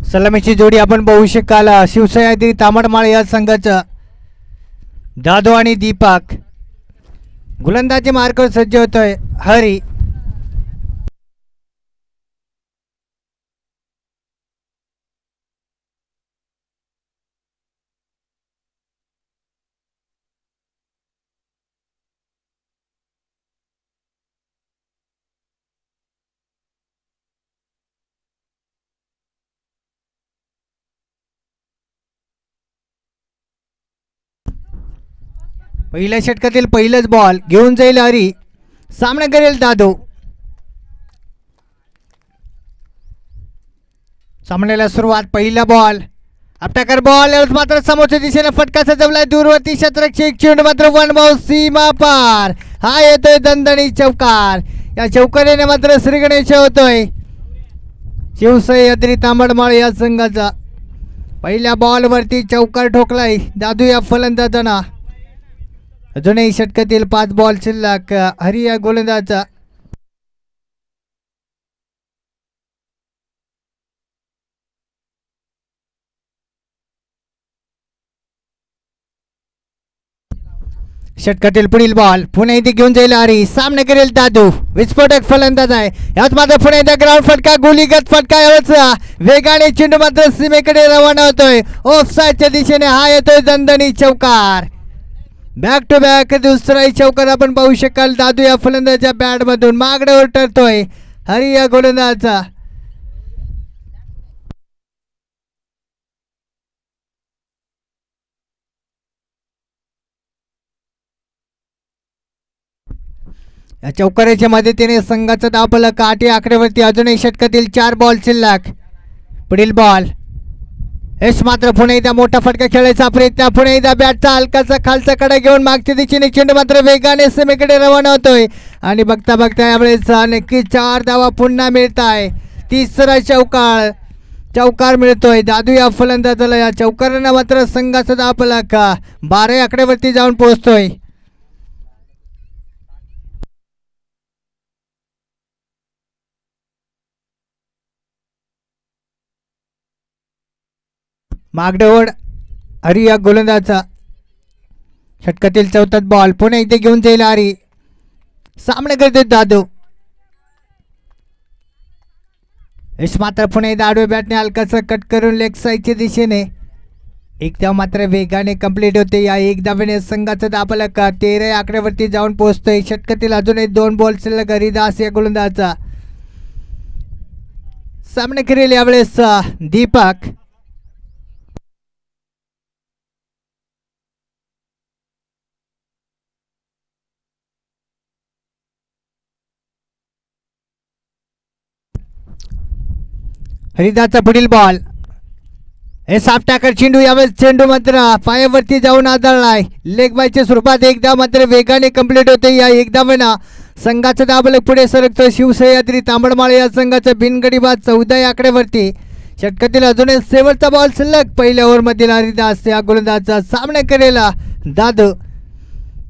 सलामीची जोडी आपण बघू शकाल शिवसह्याद्री तांबडमाळ या संघाचं दादू आणि दीपक. गोलंदाजी मार्कवर सज्ज होतोय हरी. पहिल्या षटकातील पहिलाच बॉल घेऊन जाईल हरी. सामना करेल दादू. सामन्याला सुरुवात. पहिला बॉल अपटाकर बॉल मात्र समोरच्या दिशेने फटका सजवलाय दूरवरती क्षेत्ररक्षक चेंडू मात्र वन बाउंड सीमा पार. हा येतोय दणदणी चौकार. या चौकारीने मात्र श्रीगणेश होतोय शिवसह्याद्री तांबडमाळ या संघाचा. पहिल्या बॉलवरती चौकार ठोकलाय दादू या फलंदाजांना. अजूनही षटकातील 5 बॉल शिल्लक. हरी या गोलंदाजा. षटकातील पुढील बॉल पुन्हा इथे घेऊन जाईल हरी. सामना करेल दादू. विस्फोटक फलंदाज आहे. याच मात्र पुन्हा एकदा ग्राउंड फटका गोलीगत फटका. यावेळेस वेगाने चेंडू मात्र सीमेकडे रवाना होतोय ऑफ साइडच्या दिशेने. हा येतोय दणदणी चौकार. बॅक टू बॅक दुसराही चौकार आपण पाहू शकाल दादू या फलंदाजाच्या बॅटमधून. मागण्यावर ठरतोय हरी या गोलंदाजा. या चौकाराच्या मदतीने संघाचा धावफलक 8 या आकड्यावरती. अजूनही षटकातील 4 बॉल शिल्लक. पुढील बॉल यश मात्र पुन्हा एकदा मोठा फटका खेळायचा प्रयत्न. पुन्हा एकदा बॅटचा हलकाचा खालचा कडा घेऊन मागच्या दिशेने चेंडू मात्र वेगाने सीमेकडे रवाना होतोय. आणि बघता बघता यावेळेस नक्की 4 धावा पुन्हा मिळत आहे. तिसरा चौकार मिळतोय दादू या फलंदाजाला. या चौकारानं मात्र संघाचा धावफलक 12 या आकड्यावरती जाऊन पोहोचतोय. मागडेवड हरी या गोलंदाजा. षटकातील 4था बॉल पुन्हा इथे घेऊन जाईल हरी. सामना करतोय दादू. यश मात्र पुन्हा एकदा आडवे बॅटने हलकाचा कट करून लेग साईडच्या दिशेने. एक धाव मात्र वेगाने कंप्लीट होते. या एक धावेने संघाचा धावफलक 13 या आकड्यावरती जाऊन पोहोचतोय. षटकातील अजूनही 2 बॉल शिल्लक. हरिदास या गोलंदाजा. सामना करेल यावेळेस दीपक. हरिदासचा पुढील बॉल हे साफ टाकर चेंडू. यावेळेस चेंडू मात्र पायावरती जाऊन आदळलाय. लेग बायच्या स्वरूपात एक धाव मात्र वेगाने कंप्लीट होते. या एक धावेनं संघाचा धावफलक पुढे सरकतो. शिवसह्याद्री तांबडमाळ या संघाचा बिनगडी बाद 14 या आकड्यावरती. षटकातील अजूनही शेवटचा बॉल शिल्लक. पहिल्या ओव्हरमधील हरिदास या गोलंदाजाचा सामना करेला दादू.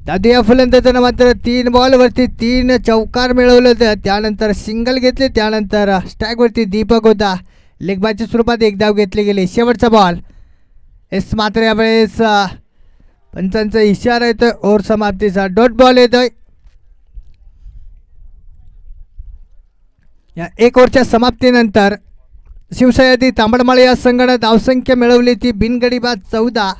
दादू या फलंदाजानं मात्र 3 बॉलवरती 3 चौकार मिळवलं होतं. त्यानंतर सिंगल घेतले. त्यानंतर स्ट्राईकवरती दीपक होता. लेगबाच्या स्वरूपात एक धाव घेतले गेले. शेवटचा बॉल एस मात्र यावेळेस पंचांचा इशारा येतोय ओव्हर समाप्तीचा. डॉट बॉल येतोय. या 1 ओव्हरच्या समाप्तीनंतर शिवसह्याद्री तांबडमाळ या संघानं धावसंख्या मिळवली ती बिनगडी बाद 14.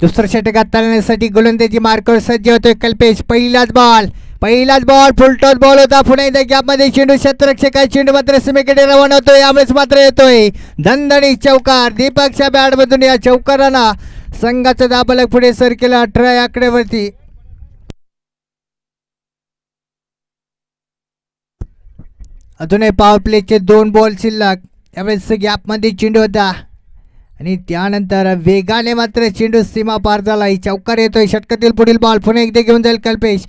दुसरं षटक हाताळण्यासाठी गोलंदाजी मार्कवर सज्ज होतोय कल्पेश. पहिलाच बॉल फुलटॉस बॉल होता. पुन्हा एकदा गॅपमध्ये चेंडू क्षेत्ररक्षक आहे. चेंडू मात्र सीमेकडे रवाना होतोय. यावेळेस मात्र येतोय दणदणी चौकार दीपकच्या बॅटमधून. या चौकारानं संघाचा धावफलक पुढे सरकेला 18 या आकड्यावरती. अजूनही पॉवर प्लेचे 2 बॉल शिल्लक. यावेळेस गॅपमध्ये चेंडू होता आणि त्यानंतर वेगाने मात्र चेंडू सीमा पार झाला. चौकार येतोय. षटकातील पुढील बॉल पुन्हा एकदा घेऊन जाईल कल्पेश.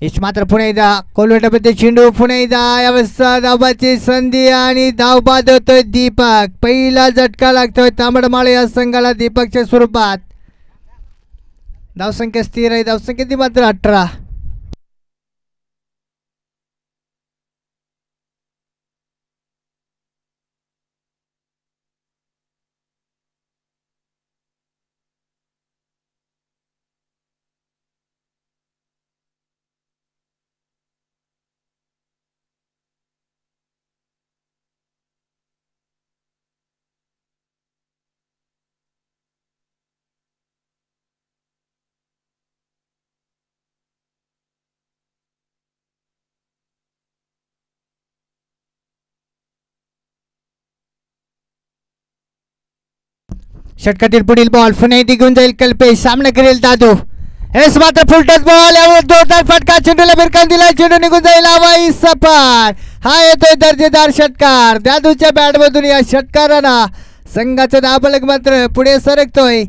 यश मात्र पुन्हा एकदा कोलवटामध्ये चेंडू. पुन्हा एकदा यावेळेस धावाची संधी आणि धाव बाद होतोय दीपक. पहिला झटका लागतोय तांबडमाळ या संघाला दीपकच्या स्वरूपात. धावसंख्या स्थिर आहे. धावसंख्या ती मात्र 18. षटकातील पुढील बॉल पुन्हा इथे घेऊन जाईल कल्पेश. सामना करेल दादू. हेच मात्र फुलटच बॉल. यावर जोरदार फटका. चेंडूला भिरकावून दिला. चेंडू निघून जाईल हवाई सपाट. हा येतोय दर्जेदार षटकार. दादूच्या बॅटमधून या षटकारानं संघाचा दाबलक मात्र पुढे सरकतोय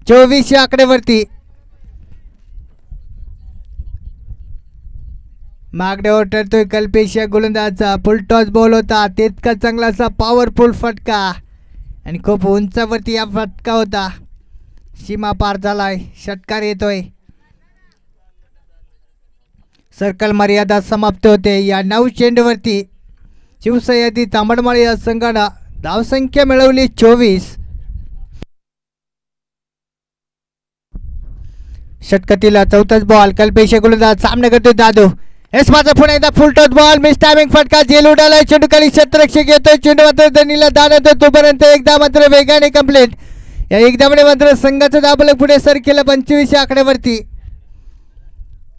24 आकडेवरती. मागण्यावर ठरतोय कल्पेश या गोलंदाजाचा. फुलटॉस बॉल होता. तितका चांगलासा पॉवरफुल फटका आणि खूप उंचावरती या फटका होता. सीमा पार झालाय. षटकार येतोय. सर्कल मर्यादा समाप्त होते. या 9 चेंडूवरती शिवसह्याद्री तांबडमाळी या संघानं धावसंख्या मिळवली 24. षटकातील चौथाच बॉल. कल्पेश गोलंदाज. सामना करतोय दादू. एस माझा पुन्हा एकदा फुलटॉस बॉल. मिस टायमिंग फटका. झेल उडालाय. चेंडू खाली क्षेत्ररक्षक येतोय. चेंडू मात्र धनीला दान येतो तोपर्यंत एकदा मात्र वेगाने कंप्लीट. या एकदामध्ये मात्र संघाचं दाबलक पुढे सर केलं 25 आकड्यावरती.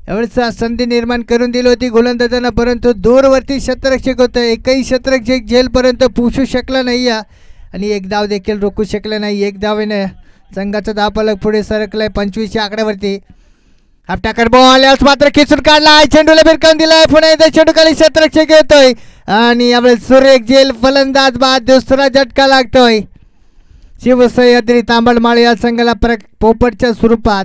एवढंच संधी निर्माण करून दिली होती गोलंदाजांना, परंतु दूरवरती क्षेत्ररक्षक होतं. एकही क्षेत्ररक्षक झेलपर्यंत पोहोचू शकला नाही आणि एक धाव देखील रोखू शकला नाही. एक धावेने संघाचा दाबलक पुढे सरकलाय 25 आकड्यावरती. Half टाकर ball. याच मात्र खिचून काढला. चेंडूला भिरकावून दिलाय. पुन्हा एकदा चेंडू खाली क्षेत्ररक्षक येतोय आणि यावेळेस सुरेख झेल फलंदाज बाद. दुसरा झटका लागतोय शिवसह्याद्री तांबडमाळी या संघाला पोपटच्या स्वरूपात.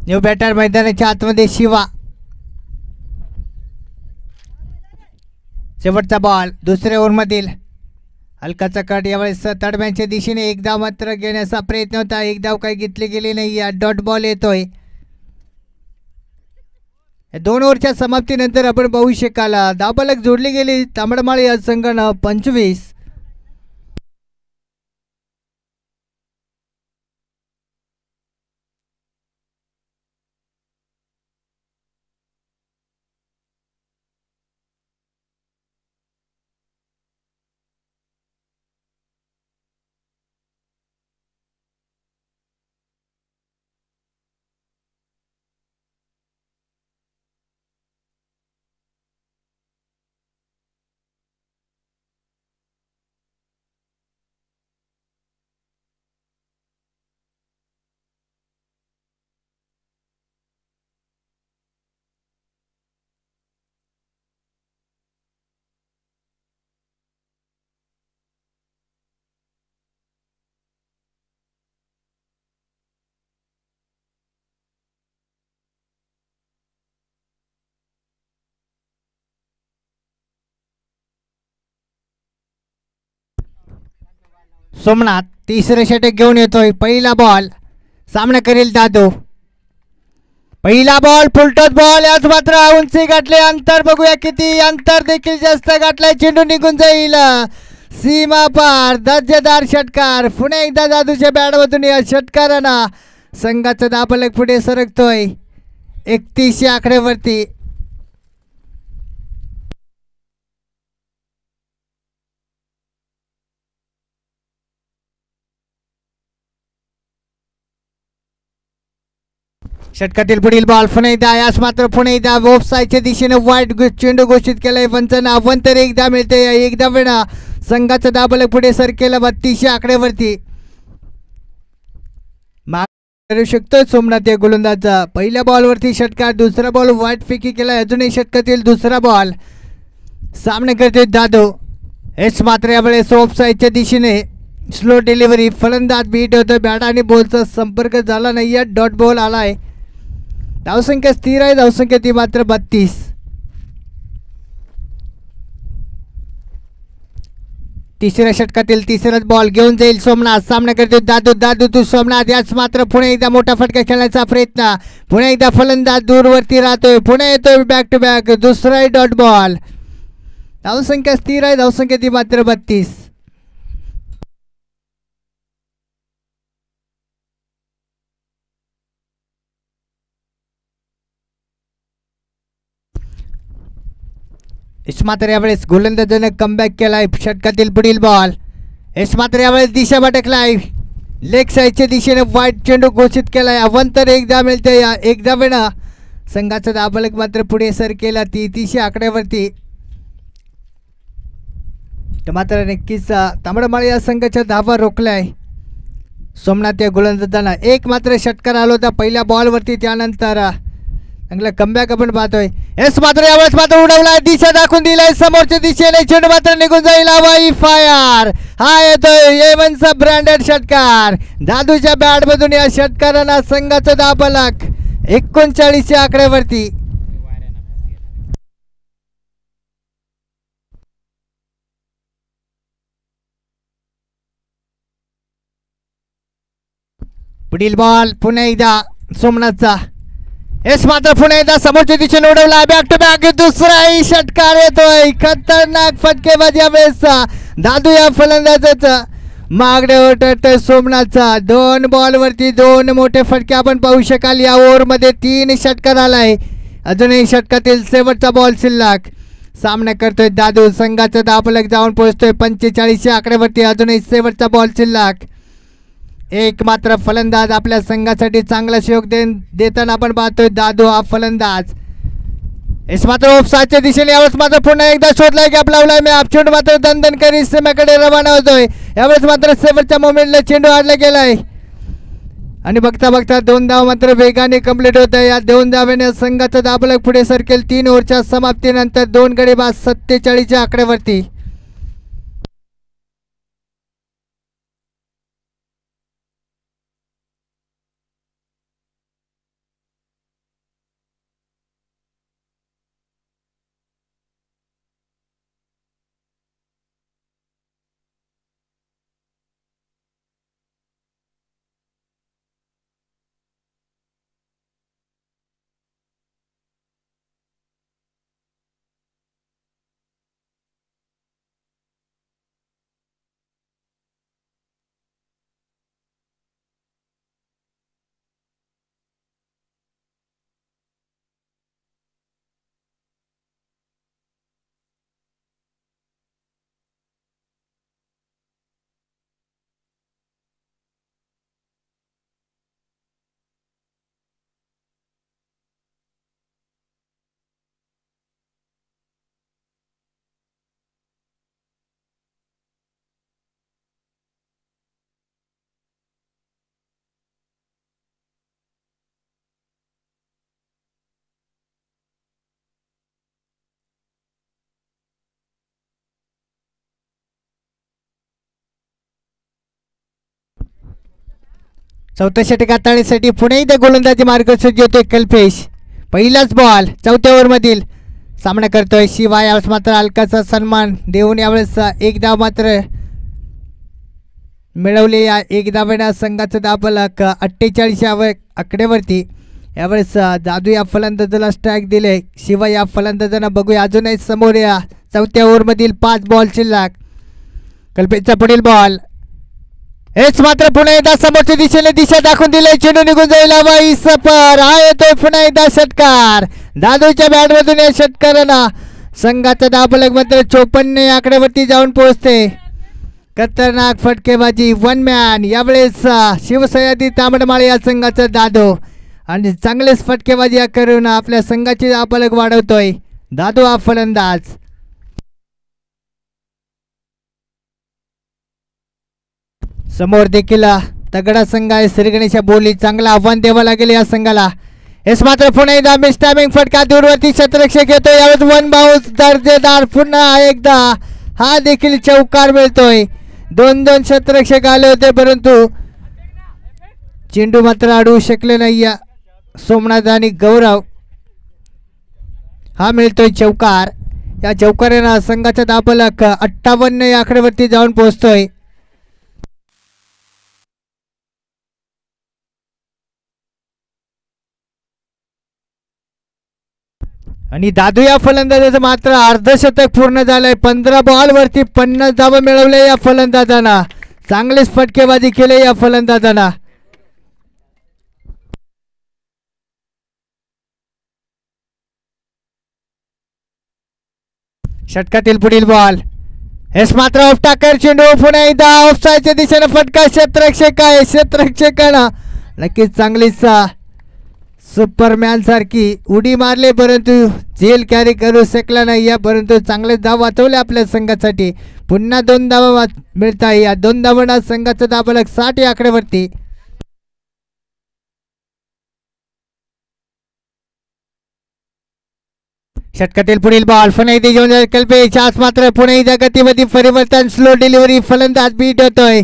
न्यू बॅटर मैदानाच्या आतमध्ये शिवा. शेवटचा बॉल. दुसऱ्या ओव्हरमधील हलकाचा कट. यावेळेस तडम्यांच्या दिशेने एक धाव मात्र घेण्याचा प्रयत्न होता. एक धाव काही घेतली गेली नाही. डॉट बॉल येतोय. 2 ओव्हरच्या समाप्तीनंतर आपण पाहू शकाल धावफलक जोडली गेली तांबडमाळी या संघानं 25. सोमनाथ तिसरे षटक घेऊन येतोय. पहिला बॉल. सामना करेल दादू. पहिला बॉल. Full toss ball. याच मात्र उंची गाठले. अंतर बघूया किती. अंतर देखील जास्त गाठलाय. चेंडू निघून जाईल सीमा पार. दर्जेदार षटकार. पुन्हा एकदा दादूच्या बॅटमधून या षटकारानं संघाचा दाबलक पुढे सरकतोय 31 आकड्यावरती. षटकातील पुढील बॉल पुन्हा एकदा यास मात्र पुन्हा एकदा ऑफसाईडच्या दिशेने वाईट चेंडू घोषित केलाय पंचांना अवंतर एकदा मिळते एकदा वेळा संघाचा दाबल पुढे सर केला 32 आकड्यावरती करू शकतो सोमनाथ या गोलंदाजा पहिल्या बॉलवरती षटकार दुसरा बॉल वाईट फेकी केला अजूनही षटकातील दुसरा बॉल सामने करते दादू हेच मात्र यावेळेस ऑफसाईडच्या दिशेने स्लो डिलिव्हरी फलंदाज बीट होतं बॅट आणि बॉलचा संपर्क झाला नाही डॉट बॉल आलाय धावसंख्या स्थिर आहे धावसंख्या ती मात्र 32 तिसऱ्या षटकातील तिसराच बॉल घेऊन जाईल सोमनाथ सामना करतो दादू दादू तू सोमनाथ याच मात्र पुणे एकदा मोठा फटका खेळण्याचा प्रयत्न पुणे एकदा फलंदाज दूरवरती राहतोय पुणे येतोय बॅक टू बॅक दुसरा डॉट बॉल धावसंख्या स्थिर आहे धावसंख्या ती मात्र 32 इस मात्र यावेळेस गोलंदाजाने कमबॅक केलाय षटकातील पुढील बॉल इस मात्र यावेळेस दिशा भटकलाय लेग साईडच्या दिशेने वाईट चेंडू घोषित केलाय अवंतर एकदा मिळते एकदा वेळा संघाचा दाबलक मात्र पुढे सर केला 33 आकड्यावरती मात्र नक्कीच तांबडमाळी या संघाच्या धावा रोखलाय सोमनाथ या गोलंदाजांना एक मात्र षटकार आला होता पहिल्या बॉलवरती त्यानंतर चांगला कमबॅक आपण पाहतोय एस मात्र यावेळेस मात्र उडवलाय दिशा दाखवून दिलाय समोरच्या दिशेने चेंडू मात्र निघून जाईल हवाई फायर हा येतोय एवनचा ब्रँडेड षटकार दादूच्या बॅट मधून या षटकारांना संघाचा दाबलक 39 आकड्यावरती पुढील बॉल पुन्हा एकदा सोमनाथचा एस मात्र पुन्हा एकदा समोरच्या दिशेने उडवला बॅक टू बॅक दुसराही षटकार येतोय खतरनाक फटकेबाजी यावेळेस दादू या फलंदाजाचा मागण्यावर टळतोय सोमनाथचा 2 बॉलवरती 2 मोठे फटके आपण पाहू शकाल या ओव्हरमध्ये 3 षटकार आलाय अजूनही षटकातील शेवटचा बॉल शिल्लक सामना करतोय दादू संघाचा दाबलक जाऊन पोहोचतोय 45 आकड्यावरती अजूनही शेवटचा बॉल शिल्लक एक मात्र फलंदाज आपल्या संघासाठी चांगला सहयोग देताना आपण पाहतोय दादू हा फलंदाज इस मात्र ऑफसाईडच्या दिशेने यावेळेस मात्र पुन्हा एकदा शोधलाय गॅप लावलाय मी अपचूट मात्र दणदण करीत सीमेकडे रवाना होतोय यावेळेस मात्र शेवटच्या मोमेंटला चेंडू आडला गेलाय आणि बघता बघता 2 धाव मात्र वेगाने कंप्लीट होत आहे या 2 धावेने संघाचा दाबलक पुढे सरकेल 3 ओव्हरच्या समाप्तीनंतर 2 गडी बाद 47 आकड्यावरती चौथ्या षटक हाताळण्यासाठी पुणे एकदा गोलंदाजी मार्गदर्शक होतोय कल्पेश पहिलाच बॉल चौथ्या ओव्हरमधील सामना करतोय शिवा यावेळेस मात्र हलकाचा सन्मान देऊन यावेळेस एक धाव मात्र मिळवले या एक धावेनं संघाचा दाबलक 48 आकड्यावरती यावेळेस दादू या फलंदाजाला स्ट्राईक दिले शिवा या फलंदाजांना बघूया अजूनही समोर या चौथ्या ओव्हरमधील 5 बॉल शिल्लक कल्पेशचा पुढील बॉल हेच मात्र पुन्हा एकदा समोरच्या दिशेने दिशा दाखवून दिले चेंडू निघून जाईल हवाई सफर हा येतोय पुन्हा एकदा षटकार दादूच्या बॅटमधून या षटकारांना संघाचा दाबलक मात्र 54 आकड्यावरती जाऊन पोहोचते खतरनाक फटकेबाजी 1 मॅन यावेळेस शिवसह्याद्री तांबडमाळे या संघाचा दादू आणि चांगलेच फटकेबाजी करून आपल्या संघाची अपलक वाढवतोय दादू हा फलंदाज. समोर देखील तगडा संघ आहे श्रीगणेशा बोली. चांगलं आव्हान द्यावं लागेल या संघाला. हेच मात्र पुन्हा एकदा मिस टायमिंग फटका दूरवरती क्षेत्ररक्षक येतो. यावेळेस वन बाउन्स दर्जेदार पुन्हा एकदा हा देखील चौकार मिळतोय. 2-2 क्षेत्ररक्षक आले होते परंतु चेंडू मात्र अडवू शकले नाही या सोमनाथ आणि गौरव. हा मिळतोय चौकार. या चौकारानं संघाचा दाबलक 58 या आकड्यावरती जाऊन पोहोचतोय. आणि दादू या फलंदाजाचं मात्र अर्धशतक पूर्ण झालंय. 15 बॉलवरती 50 धावा मिळवल्या या फलंदाजांना. चांगलीच फटकेबाजी केली या फलंदाजांना. षटकातील पुढील बॉल. हेच मात्र ऑफ टाकर चेंडू पुन्हा एकदा ऑफसाईडच्या दिशेने फटका. क्षेत्ररक्षक आहे. क्षेत्ररक्षकानं नक्कीच चांगलीच सुपरमॅन सारखी उडी मारली परंतु झेल कॅरी करू शकला नाही या. परंतु चांगले धाव वाचवले आपल्या संघासाठी. पुन्हा 2 धावा मिळत आहे. या 2 धावांना संघाचा दाबलक 60 या आकड्यावरती. षटकातील पुढील बॉल पुन्हा एकदा घेऊन जाईल कल्पेश. आज मात्र पुन्हा एकदा गतीमध्ये परिवर्तन. स्लो डिलिव्हरी फलंदाज बीट होतोय.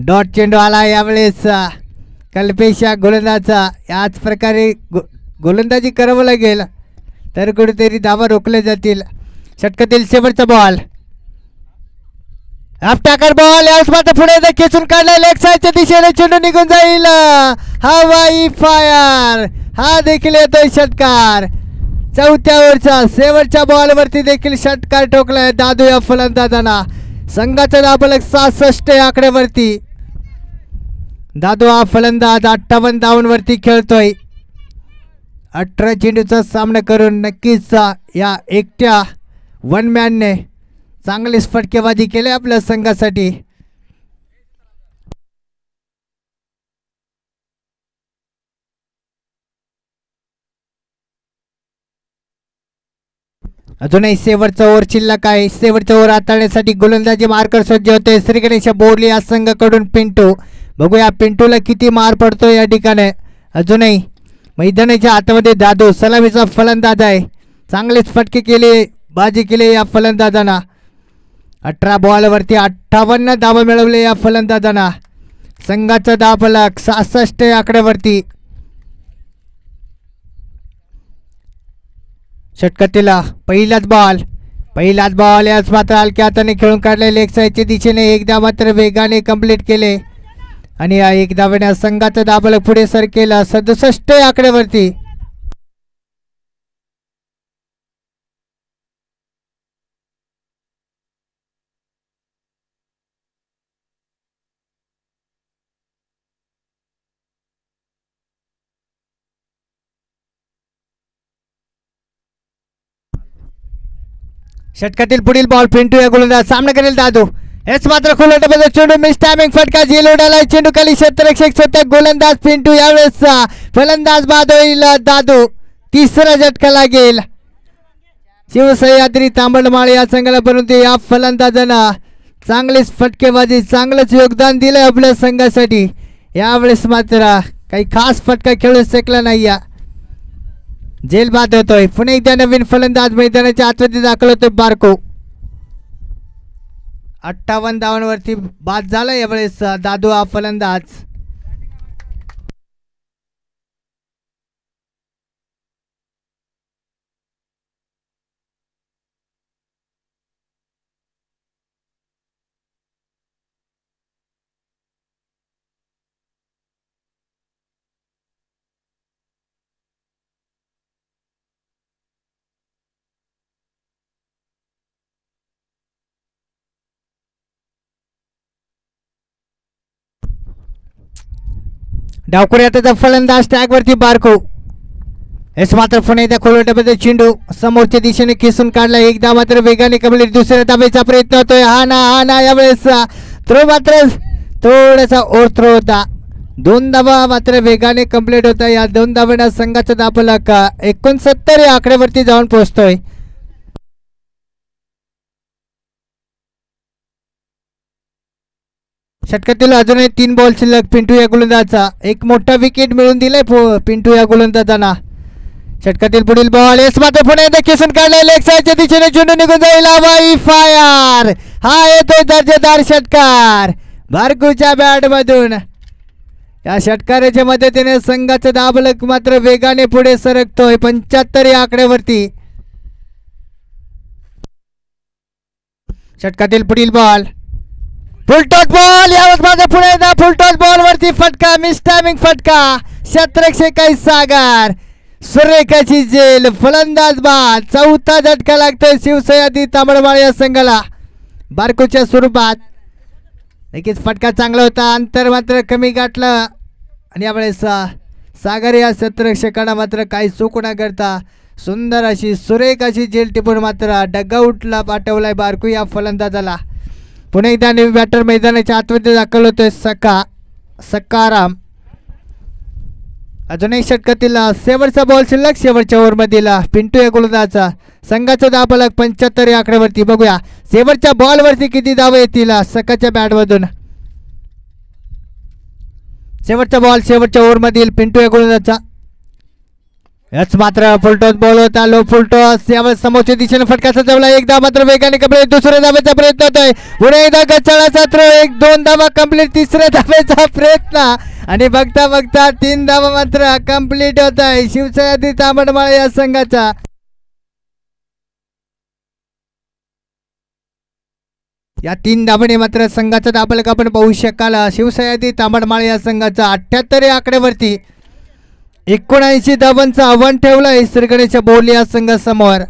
डॉट चेंडू आला यावेळेस कल्पेश या गोलंदाजा. याच प्रकारे गोलंदाजी करावं लागेल तर कुठेतरी धावा रोखल्या जातील. षटकातील शेवटचा बॉल. Half टाकर ball. यावेळेस मात्र पुढे एकदा खेचून काढला. लेग साईडच्या दिशेने चेंडू निघून जाईल. हवाई फायर. हा देखील येतोय षटकार. 4थ्या ओव्हरच्या शेवटच्या बॉलवरती देखील षटकार ठोकलाय दादू या फलंदाजांना. संघाचा दाबलक 66 या आकड्यावरती. दादू हा फलंदाज 58 धावांवरती खेळतोय. 18 चेंडूचा सामना करून नक्कीच या एकट्या वन मॅनने चांगलीच फटकेबाजी केली आपल्या संघासाठी. अजूनही शेवटचा ओव्हर शिल्लक आहे. शेवटचा ओव्हर हाताळण्यासाठी गोलंदाजी मार्कर सज्ज होते. श्रीगणेश बोर्ली या संघाकडून पिंटू. बघूया पिंटूला किती मार पडतो या ठिकाणी. अजूनही मैदानाच्या आतमध्ये दादू सलामीचा फलंदाज आहे. चांगलेच फटके केले बाजी केली या फलंदाजांना. 18 बॉलवरती 58 धावा मिळवले या फलंदाजांना. संघाचा दाबलक 66 या आकड्यावरती. षटकातील पहिलाच बॉल याच मात्र हलक्या हाताने खेळून काढले. लेग साईडच्या दिशेने एकदा मात्र वेगाने कंप्लीट केले आणि या एक धावेने संघाचा दाबलक पुढे सर केला 67 या आकड्यावरती. षटकातील पुढील बॉल पिंटू या गोलंदाज. सामना करेल दादू. हेच मात्र खुलटमध्ये चेंडू मिस टायमिंग फटका. झेल उडाला. चेंडू खाली क्षेत्ररक्षक स्वतः गोलंदाज पिंटू. यावेळेस फलंदाज बाद होईल दादू. तिसरा झटका लागेल शिवसह्याद्री तांबडमाळ या संघाला. परंतु या फलंदाजांना चांगलीच फटकेबाजी चांगलंच योगदान दिलं आपल्या संघासाठी. यावेळेस मात्र काही खास फटका खेळू शकला नाही. या झेल बाद होतोय. पुन्हा एकदा नवीन फलंदाज मैदानाच्या आतमध्ये दाखल होतोय बारको. 58 धावांवरती बाद झाला यावेळेस दादू हा फलंदाज. डावखुऱ्याचा फलंदाज टॅगवरती बारको. हेच मात्र पुन्हा एकदा खोलवट्यामध्ये चेंडू समोरच्या दिशेने खेचून काढला. एकदा मात्र वेगाने कमलेट. दुसऱ्या धावेचा प्रयत्न होतोय. हा ना यावेळेस थ्रो मात्र थोडासा ओव्हर थ्रो होता. 2 धावा मात्र वेगाने कंप्लीट होत आहे. या 2 धावांना संघाचा धावफलक 69 या आकड्यावरती जाऊन पोहोचतोय. षटकातील अजूनही 3 बॉल शिल्लक. पिंटू या गोलंदाजा एक मोठा विकेट मिळून दिलाय पिंटू या गोलंदाजांना. षटकातील पुढील बॉल एस मात्र पुन्हा एकदा केसन काढलाय. लेग साईडच्या दिशेने चेंडू निघून जाईल. हवाई फायर. हा येतोय दर्जेदार षटकार बारकूच्या बॅट मधून. या षटकाराच्या मदतीने संघाचा धावफलक मात्र वेगाने पुढे सरकतोय 75 या आकड्यावरती. षटकातील पुढील बॉल फुलटॉस बॉल. यावर माझा पुढे एकदा फुलटॉस बॉल वरती फटका. मिस टायमिंग फटका. क्षेत्ररक्षक सागर सुरेखाची जेल. फलंदाज बाद. चौथा झटका लागतोय शिवसैनिक तांबडमाळ या संघाला बारकोच्या स्वरूपात. नक्कीच फटका चांगला होता. अंतर मात्र कमी गाठलं आणि यावेळेस सागर या क्षेत्ररक्षकांना मात्र काही चूक न करता सुंदर अशी सुरेख अशी जेल टिपून मात्र डगआउटला पाठवलाय बारकू या फलंदाजाला. पुन्हा एकदा नवीन बॅटर मैदानाच्या आतमध्ये दाखल होतोय सकाराम. अजून एक षटकातील शेवटचा बॉल शिल्लक. शेवटच्या ओव्हरमधील पिंटू या गोलंदाजा संघाचा धावफलक 75 या आकड्यावरती. बघूया शेवटच्या बॉलवरती किती धावा येतील सकाच्या बॅटमधून. शेवटचा बॉल शेवटच्या ओव्हरमधील पिंटू या गोलंदाजा. याच मात्र फुलटॉस बॉल होता. Low full toss. यावर समोरच्या दिशेने फटकाचा जवळ. एकदा मात्र वेगाने कंप्लीट. दुसऱ्या धावेचा प्रयत्न होतोय. पुढे एकदा गचाळाचा थ्रो. 1-2 धावा कंप्लीट. तिसऱ्या धावेचा प्रयत्न आणि बघता बघता 3 धावा मात्र कंप्लीट होत आहे शिवसैनिक तांबडमाळ या संघाचा. या 3 धावांनी मात्र संघाचा धावफलक आपण पाहू शकाल. शिवसैनिक तांबडमाळ या संघाचा 78 या आकड्यावरती 79 धावांचं आव्हान ठेवलंय श्रीगणेश बोल या संघासमोर.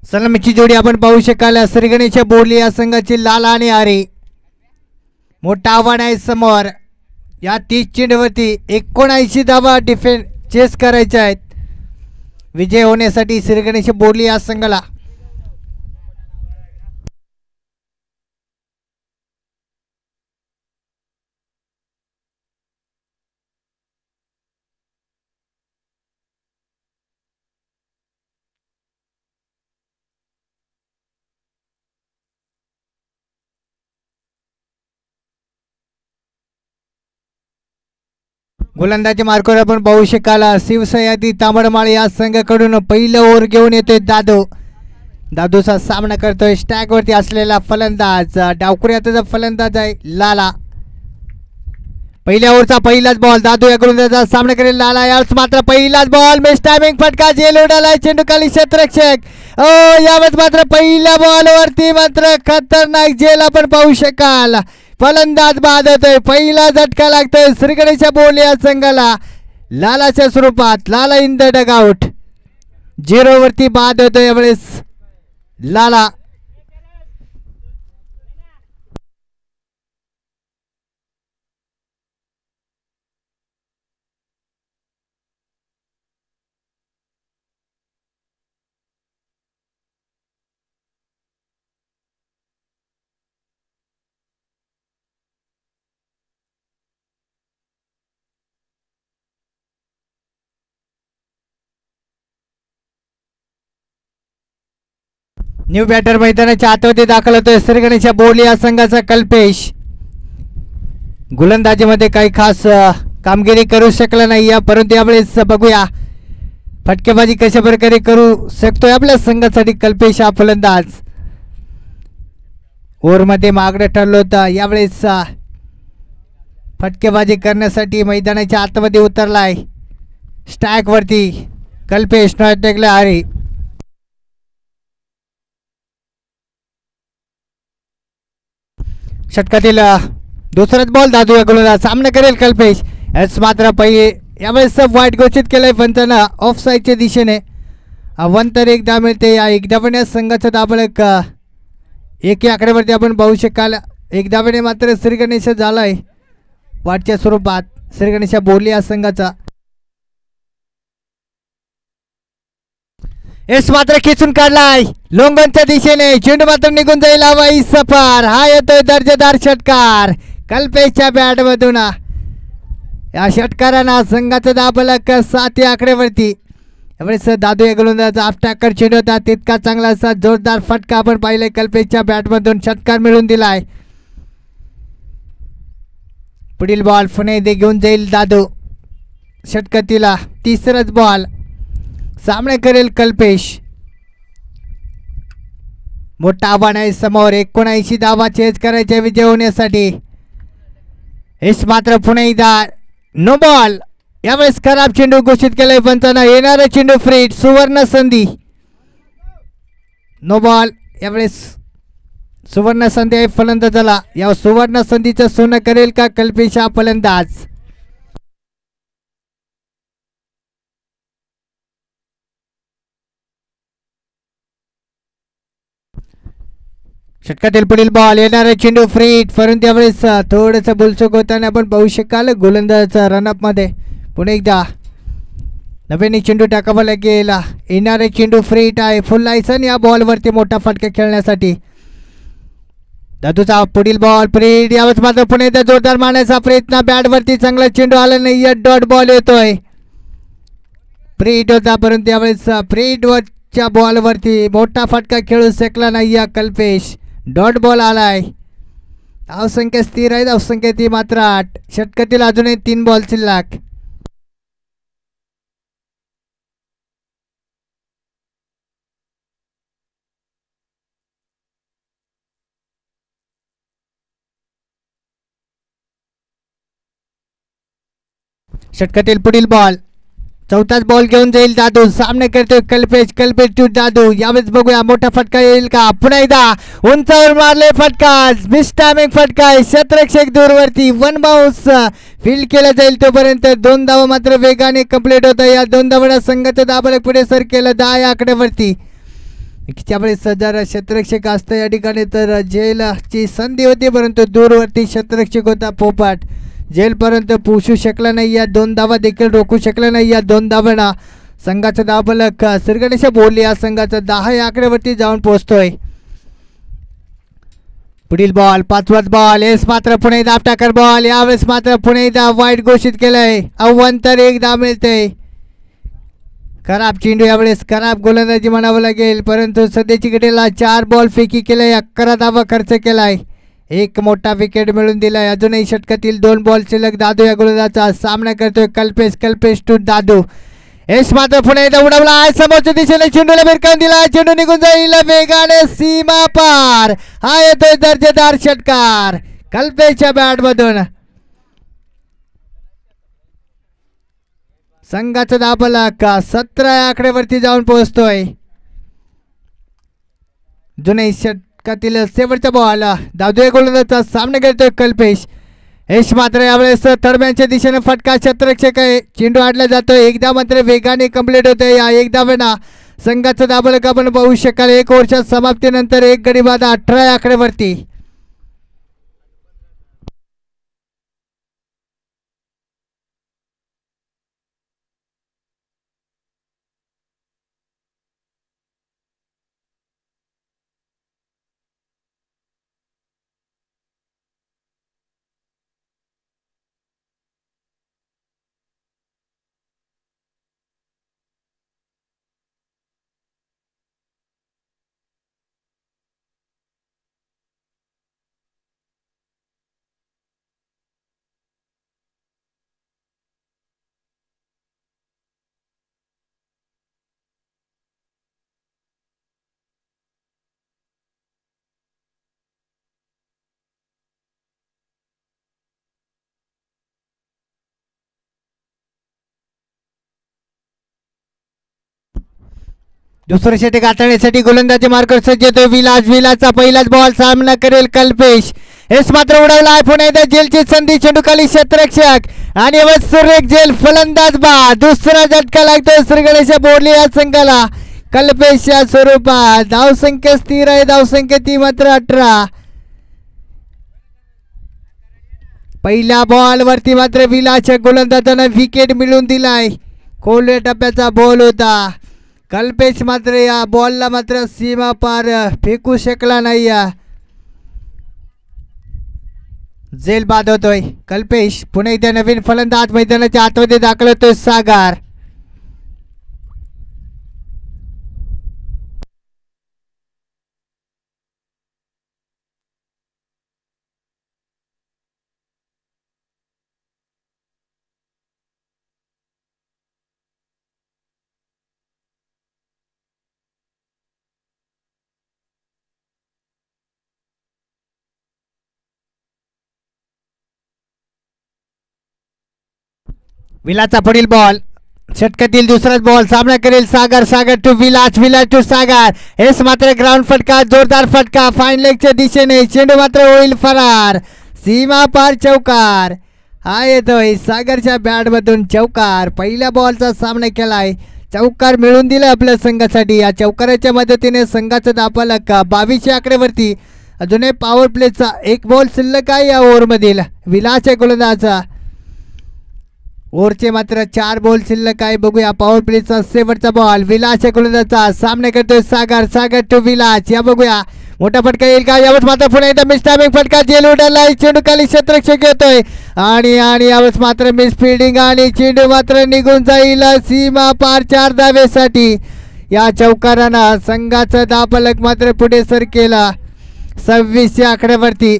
सलामीची जोडी आपण पाहू शकाल श्रीगणेशच्या बोर्ली या संघाची लाल आणि हरी. मोठा आव्हान आहे समोर. या 30 चेंडूवरती 79 धावा डिफेंड चेस करायच्या आहेत विजय होण्यासाठी श्रीगणेश बोर्ली या संघाला. गोलंदाजी मार्कवर आपण पाहू शकाल शिवसह्याद्री तांबडमाळ या संघाकडून पहिलं ओव्हर घेऊन येतोय दादू. दादूचा सामना करतोय स्टॅग वरती असलेला फलंदाज डावखुऱ्याचा फलंदाज आहे लाला. पहिल्या ओव्हरचा पहिलाच बॉल दादू या गोलंदाजाचा सामना करेल लाला. यावेळेस मात्र पहिलाच बॉल मिस टायमिंग फटका झेल उडालाय चेंडू खाली क्षेत्ररक्षक. यावेळेस मात्र पहिल्या बॉल वरती मात्र खतरनाक झेल आपण पाहू शकाल. फलंदाज बाद होतोय. पहिला झटका लागतोय श्रीगणेशच्या बोर्ली या संघाला लालाच्या स्वरूपात. लाला इन द डगआउट 0 वरती बाद होतोय यावेळेस लाला. न्यू बॅटर मैदानाच्या आतमध्ये दाखल होतोय श्रीगणेशच्या बोर्ली या संघाचा कल्पेश. गोलंदाजीमध्ये काही खास कामगिरी करू शकला नाही परंतु यावेळेस बघूया फटकेबाजी कशा प्रकारे करू शकतोय आपल्या संघासाठी कल्पेश हा फलंदाज. ओव्हरमध्ये मागणं ठरलं होतं. यावेळेस फटकेबाजी करण्यासाठी मैदानाच्या आतमध्ये उतरलाय स्टॅक वरती कल्पेश टेकला हरी. षटकातील दुसराच बॉल दादू या गोलंदाज सामना करेल कल्पेश. याच मात्र पहिले यावेळेस वाईट घोषित केलंय पंचांना ऑफ साईडच्या दिशेने. वन तर एक धाव मिळते. या एक धावाने संघाचा दाबळक एक आकड्यावरती आपण पाहू शकाल. एक धावाने मात्र श्रीगणेश झालाय वाटच्या स्वरूपात श्रीगणेश बोर्ली या संघाचा. एस मात्र खेचून काढलाय लोंगनच्या दिशेने. चेंडू मात्र निघून जाईल हवाई सफर. हा येतोय दर्जेदार षटकार कल्पेशच्या बॅट मधून. या षटकारांना संघाचा दाबलक 7 या आकड्यावरती. यावेळेस दादू या गोलंदाजाचा ऑफ टॅकर चेंडू होता तितका चांगला असा जोरदार फटका आपण पाहिलाय कल्पेशच्या बॅट मधून षटकार मिळून दिलाय. पुढील बॉल पुणे घेऊन जाईल दादू. षटकातीला तिसराच बॉल सामना करेल कल्पेश. मोठा आव्हान आहे समोर. 79 धावा चेज करायच्या विजय होण्यासाठी. हेच मात्र पुन्हा एकदा नो बॉल. यावेळेस खराब चेंडू घोषित केलाय पंचांना. येणारा चेंडू फ्रीट सुवर्ण संधी. No ball. यावेळेस सुवर्ण संधी आहे फलंदाजाला. या सुवर्ण संधीचं सोनं करेल का कल्पेश हा फलंदाज. षटकातील पुढील बॉल येणारा चेंडू फ्रीट परंतु यावेळेस थोडंसं बुलचूक होताना आपण पाहू शकाल गोलंदाजाचा रनअप मध्ये. पुन्हा एकदा नव्याने चेंडू टाकावा लागेल. येणारा चेंडू फ्रीट आहे फुल लायसन या बॉलवरती मोठा फटका खेळण्यासाठी. दादूचा पुढील बॉल फ्रीट. यावेळेस मात्र पुन्हा एकदा जोरदार मारण्याचा प्रयत्न. बॅटवरती चांगला चेंडू आला नाही. डॉट बॉल येतोय. फ्रीट होता परंतु यावेळेस फ्रीट वरच्या बॉलवरती मोठा फटका खेळू शकला नाही या कल्पेश. डॉट बॉल आलाय. धावसंख्या स्थिर आहे. धावसंख्या ती मात्र 8. षटकातील अजूनही 3 बॉल शिल्लक. षटकातील पुढील बॉल चौथाच बॉल घेऊन जाईल दादू. सामने करतोय कल्पेश. कल्पेश टू दादू. यावेळेस बघूया मोठा फटका येईल का. पुन्हा एकदा उंचावर मारले फटका. मिस टायमिंग फटका. क्षेत्ररक्षक दूरवरती. 1 बाउन्स फील्ड केला जाईल तोपर्यंत 2 धावा मात्र वेगाने कंप्लीट होता. या 2 धावांना संघाचं दाबलक पुढे सर केलं 10 या आकड्यावरती. त्यावेळेस जर क्षेत्ररक्षक असतं या ठिकाणी तर झेलची संधी होती, परंतु दूरवरती क्षेत्ररक्षक होता पोपट. झेलपर्यंत पोहोचू शकला नाही. या 2 धावा देखील रोखू शकला नाही. या 2 धावांना संघाचा धावफलक श्रीगणेश बोरली या संघाचा 10 या आकड्यावरती जाऊन पोहोचतोय. पुढील बॉल 5वाच बॉल. एस मात्र पुन्हा एकदा टाकर बॉल. यावेळेस मात्र पुन्हा एकदा वाईट घोषित केलंय. अव्वंतर 1 धाव मिळते. खराब चेंडू यावेळेस खराब गोलंदाजी म्हणावं लागेल, परंतु सध्याची घडीला 4 बॉल फेकी केलाय. 11 धावा खर्च केलाय. एक मोठा विकेट मिळून दिलाय. अजूनही षटकातील 2 बॉल शिल्लक. दादू या गोलंदाजाचा सामना करतोय. कल्पेश टू दादू. यश मात्र पुन्हा एकदा उडवला. समोरच्या दिशेने चेंडूला भिरकावून दिला. चेंडू निघून जाईल वेगाने सीमा पार. हा येतोय दर्जेदार षटकार कल्पेशच्या बॅटमधून. संघाचा धावफलक 17 या आकड्यावरती जाऊन पोहोचतोय. जुने षटकातील शेवटचा बॉल. दादू या गोलंदाजाचा सामना करतोय कल्पेश. यश मात्र यावेळेस तडम्यांच्या दिशेने फटका. क्षेत्ररक्षक आहे. चेंडू आडला जातोय. 1 धाव मात्र वेगाने कंप्लीट होते. या 1 धावेना संघाचा धावफलक आपण पाहू शकाल. 1 ओव्हरच्या समाप्तीनंतर 1 गडी बाद 18 या आकड्यावरती. दुसरं षटक हाताळण्यासाठी गोलंदाजी मार्कर सज्ज येतोय विलासचा पहिलाच बॉल. सामना करेल कल्पेश. हेच मात्र उडवला आहे. पुन्हा एकदा जेलची संधी. चेंडू खाली क्षेत्ररक्षक आणि सुरेख जेल फलंदाज बा. दुसरा झटका लागतोय श्रीगणेश बोरली या संघाला कल्पेशच्या स्वरूपात. धावसंख्या स्थिर आहे. धावसंख्या ती मात्र 18. पहिल्या बॉल वरती मात्र विलासच्या गोलंदाजांना विकेट मिळवून दिलाय. खोलव्या टप्प्याचा बॉल होता. कल्पेश मात्र या बॉलला मात्र सीमा पार फेकू शकला नाही. जेल बाद होतोय कल्पेश. पुन्हा एकदा नवीन फलंदाज मैदानाच्या आतमध्ये दाखल होतोय सागर. विलासचा पुढील बॉल. षटकातील दुसराच बॉल. सामना करेल सागर टू विलास टू सागर. हेच मात्र ग्राउंड फटका. जोरदार फटका फाईन लेगच्या दिशेने. चेंडू मात्र होईल फरार. सीमा पार चौकार. हा येतोय सागरच्या बॅटमधून चौकार. पहिल्या बॉलचा सामना केलाय. चौकार मिळून दिला आपल्या संघासाठी. या चौकाराच्या मदतीने संघाचा धावफलक 22 या आकड्यावरती. अजूनही पॉवर प्लेचा 1 बॉल शिल्लक आहे या ओव्हरमधील. विलासच्या गोलंदाजा ओव्हरचे मात्र 4 बॉल शिल्लक आहे. बघूया पॉवर प्लेचा शेवटचा बॉल. विलासच्या गोलंदाजाचा सामना करतोय सागर टू विलास. या बघूया मोठा फटका येईल का. यावेळेस मात्र पुन्हा एकदा मिस टायमिंग फटका. जेल उडाला. चेंडू खाली क्षेत्ररक्षक येतोय आणि यावेळेस मात्र मिस फिल्डिंग आणि चेंडू मात्र निघून जाईल सीमा पार 4 धावेसाठी. या चौकारानं संघाचा धावफलक मात्र पुढे सर केला 26 या आकड्यावरती.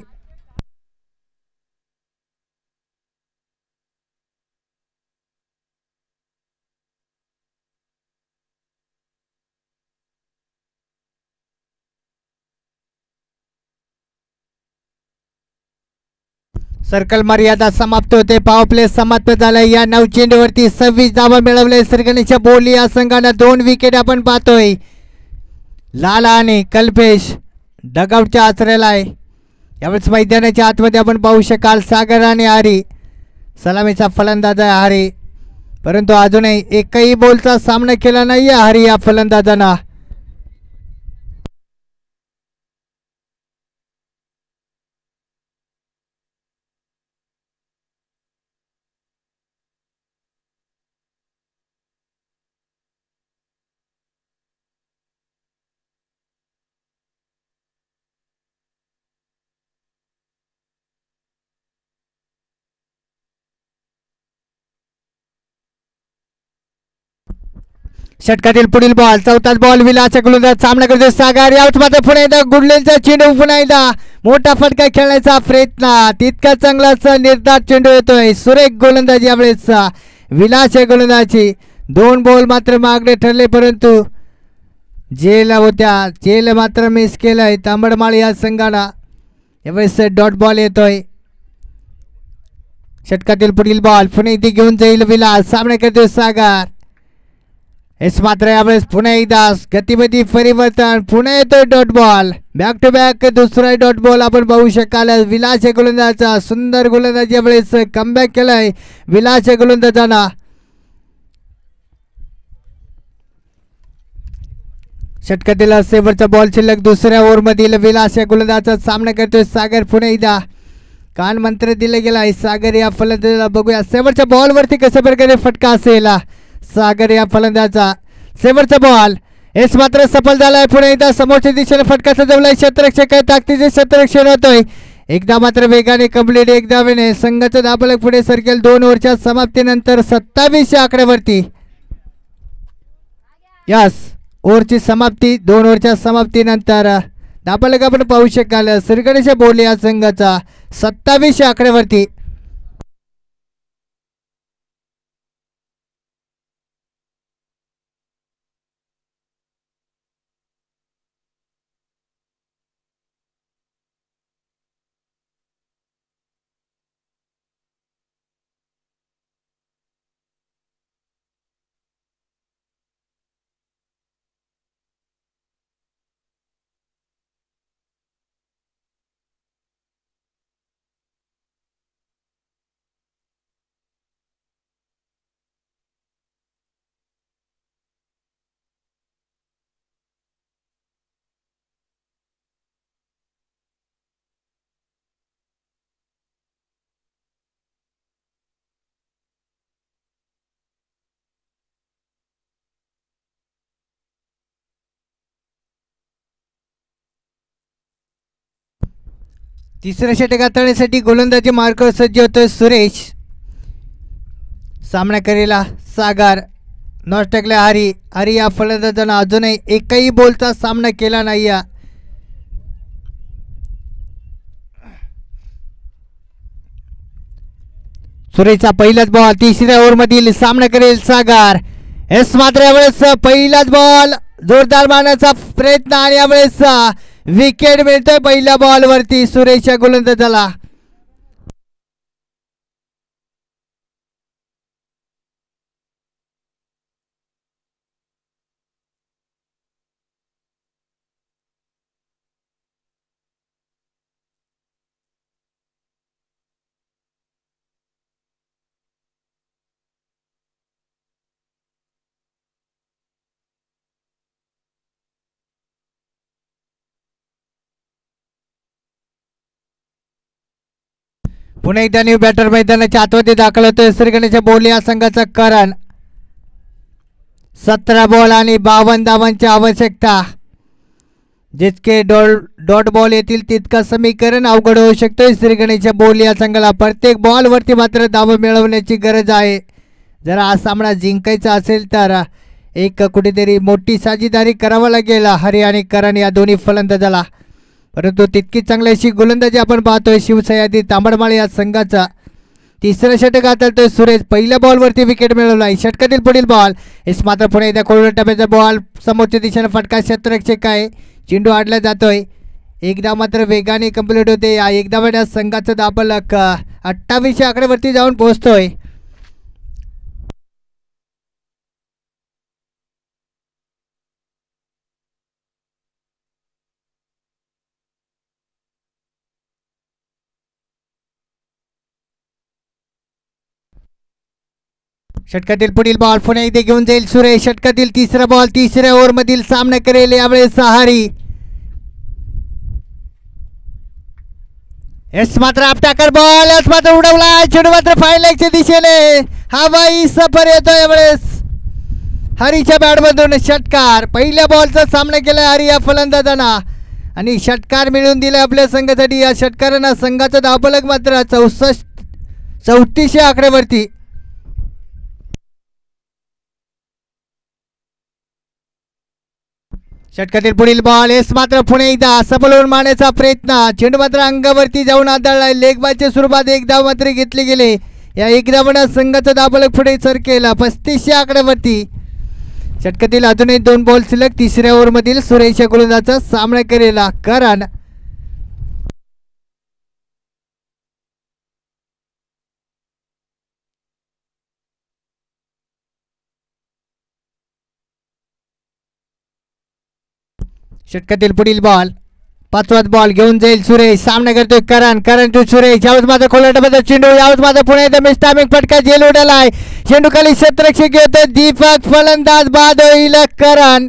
सर्कल मर्यादा समाप्त होते. पॉवर प्ले समाप्त झाला. या 9 चेंडूवरती 26 धावा मिळवले श्रीगणेश बोरली या संघानं. 2 विकेट आपण पाहतोय. लाला आणि कल्पेश डगआउटच्या आचरेला आहे. यावेळेस मैदानाच्या आतमध्ये आपण पाहू शकाल सागर आणि हरी. सलामीचा फलंदाज आहे हरी, परंतु अजूनही एकही बॉलचा सामना केला नाही हरी या फलंदाजांना. षटकातील पुढील बॉल चौथाच बॉल विलासच्या गोलंदाज सामना करतोय सागर यावेळेस मात्र पुन्हा एकदा गुडलेनचा चेंडू पुन्हा एकदा मोठा फटका खेळण्याचा प्रयत्न तितका चांगलाचा निर्धार चेंडू येतोय सुरेख गोलंदाजी यावेळेस विलासच्या गोलंदाजी 2 बॉल मात्र मागणे ठरले परंतु जेल होत्या जेल मात्र मिस केलंय तांबडमाळ या संघाला यावेळेस डॉट बॉल येतोय षटकातील पुढील बॉल पुन्हा इथे घेऊन जाईल विलास सामना करतोय सागर हेच मात्र यावेळेस पुन्हा एकदा गतिविधी परिवर्तन पुन्हा येतोय dot ball back to back दुसरा डॉट बॉल आपण पाहू शकाल विलास गोलंदाजाचा सुंदर गोलंदाज यावेळेस कमबॅक केलाय विलास गोलंदाजांना षटकातील शेवटचा बॉल शिल्लक दुसऱ्या ओव्हरमधील विलास गोलंदाजाचा सामना करतोय सागर पुन्हा एकदा कान मंत्र दिले गेला आहे सागर या फलंदाजाला बघूया शेवटच्या बॉलवरती कशा प्रकारे फटका असेल सागर या फलंदाजा शेवटचा बॉल हेच मात्र सफल झालाय पुन्हा एकदा समोरच्या दिशेने फटका सजवलाय क्षेत्ररक्षक आहे ताकदीचे क्षेत्ररक्षण होतोय एकदा मात्र वेगाने कंप्लीट एक धावेने संघाचा धाबलक पुढे सरकेल 2 ओव्हरच्या समाप्तीनंतर 27 आकड्यावरती यस ओव्हरची समाप्ती 2 ओव्हरच्या समाप्तीनंतर धाबलक आपण पाहू शकाल श्रीगणेश बोले या संघाचा 27 आकड्यावरती तिसऱ्या षटक हाताळण्यासाठी गोलंदाजी मार्ग सज्ज होतोय सुरेश सामना करेला सागर नॉस्टकला हरी या फलंदाजानं अजूनही एकही बॉलचा सामना केला नाही सुरेशचा पहिलाच बॉल तिसऱ्या ओव्हरमधील सामना करेल सागर हेच मात्र यावेळेस पहिलाच बॉल जोरदार मारण्याचा प्रयत्न आणि यावेळेस विकेट मिळतोय पहिल्या बॉलवरती सुरेशच्या गोलंदाजाला पुन्हा एकदा न्यू बॅटर मैदानाच्या आतमध्ये दाखल होतोय श्रीगणेश बोले या संघाचा करण 17 बॉल आणि 52 धावांची आवश्यकता जितके डॉट बॉल येतील तितका समीकरण अवघड होऊ शकतोय श्रीगणेश बोले या संघाला प्रत्येक बॉलवरती मात्र धाव मिळवण्याची गरज आहे जर हा सामना जिंकायचा असेल तर एक कुठेतरी मोठी साझेदारी करावा लागेल हरी आणि करण या दोन्ही फलंदाजाला परंतु तितकी चांगली अशी गोलंदाजी आपण पाहतोय शिवसह्याद्री तांबडमाळ या संघाचा तिसरं षटक हाताळतोय सुरेश पहिल्या बॉलवरती विकेट मिळवलाय षटकातील पुढील बॉल हेच मात्र पुढे एकदा कोळवट टप्प्याचा बॉल समोरच्या दिशेने फटका क्षेत्ररक्षक आहे चेंडू आडला जातोय एकदा मात्र वेगाने कंप्लीट होते या एकदा वेळा संघाचा धाबलक 28 आकड्यावरती जाऊन पोहोचतोय षटकातील पुढील बॉल पुन्हा एकदा घेऊन जाईल सुरेश षटकातील तिसरा बॉल तिसऱ्या ओव्हरमधील सामना करेल यावेळेस हरी हेच मात्र आपटाकर बॉल हेच मात्र उडवला चेंडू मात्र फायलेगच्या दिशेने हवाई सफर येतो यावेळेस हरीच्या बॅटमधून षटकार पहिल्या बॉलचा सामना केला हरी या फलंदाजांना आणि षटकार मिळवून दिला आपल्या संघासाठी या षटकारांना संघाचा धावफलक मात्र 34 आकड्यावरती षटकातील पुढील बॉल एस मात्र पुन्हा एकदा सफल होऊन मारण्याचा प्रयत्न. चेंडू मात्र अंगावरती जाऊन आदळलाय. लेग बायच्या स्वरूपात एक धाव मात्र घेतली गेले. या एक धावांना संघाचा धावफलक पुढे सरकेल 35 आकड्यावरती. षटकातील अजूनही 2 बॉल शिल्लक. तिसऱ्या ओव्हरमधील सुरेश गोलंदाजाचा सामना केलेला करण. षटकातील पुढील बॉल 5वाच बॉल घेऊन जाईल सुरेश. सामना करतोय करण टू सुरेश. यावत मात्र खोलटमध्ये चेंडू. यावत मात्र पुणे मिस्टामिक फटका झेल उडालाय. चेंडू खाली क्षेत्ररक्षक घेतोय दीपक. फलंदाज बाद होईल करण.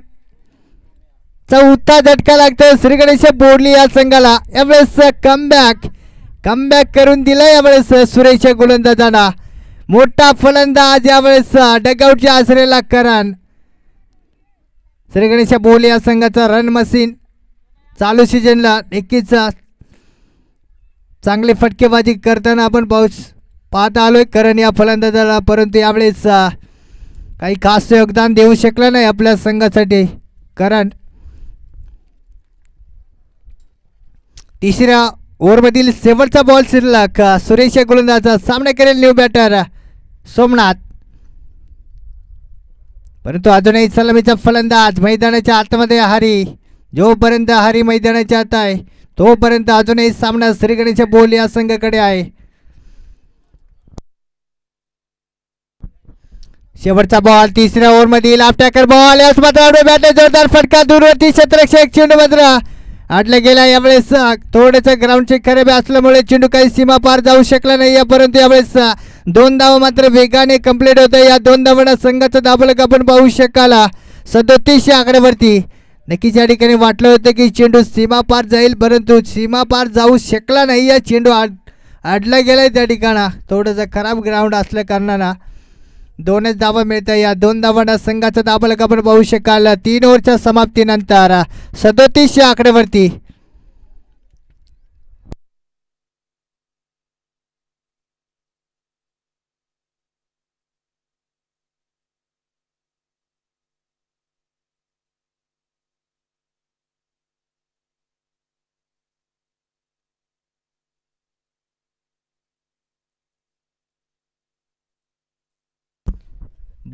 चौथा झटका लागतोय श्रीगणेश बोर्ली या संघाला. यावेळेस कमबॅक करून दिला यावेळेस सुरेश गोलंदाजांना. मोठा फलंदाज यावेळेस डगआउटच्या आसरेला करण. श्रीगणेश बोर्ली या संघाचा रन मशीन चालू सीजनला नक्कीच चांगली फटकेबाजी करताना आपण पाहत आलोय करण या फलंदाजाला. परंतु यावेळेस काही खास योगदान देऊ शकला नाही आपल्या संघासाठी करण. तिसऱ्या ओव्हरमधील शेवटचा बॉल शिल्लक. सुरेश गोलंदाजाचा सामना करेल न्यू बॅटर सोमनाथ. परंतु अजूनही सलामीचा फलंदाज मैदानाच्या आतमध्ये हरी. जोपर्यंत हरी मैदानाच्या आत आहे तोपर्यंत अजूनही सामना श्रीगणेश बोर्ली या संघाकडे आहे. शेवटचा बॉल तिसऱ्या ओव्हरमधील अटॅकर बॉल. याच मात्र बॅटर जोरदार फटका दूरवरती क्षेत्ररक्षक चेंडू मात्र आडला गेला. यावेळेस थोडंसं ग्राउंडचे खराब असल्यामुळे चेंडू काही सीमा पार जाऊ शकला नाही. परंतु यावेळेस 2 धावा मात्र वेगाने कंप्लीट होत आहे. या 2 धावांना संघाचा धावफलक आपण पाहू शकाल 37 आकड्यावरती. नक्कीच या ठिकाणी वाटलं होतं की चेंडू सीमा पार जाईल परंतु सीमा पार जाऊ शकला नाही. या चेंडू आडला गेलाय त्या ठिकाणा. थोडंसं खराब ग्राउंड असल्या कारणानं 2च धावा मिळतात. या 2 धावांना संघाचा धावफलक आपण पाहू शकाल 3 ओव्हरच्या समाप्तीनंतर 37 आकड्यावरती.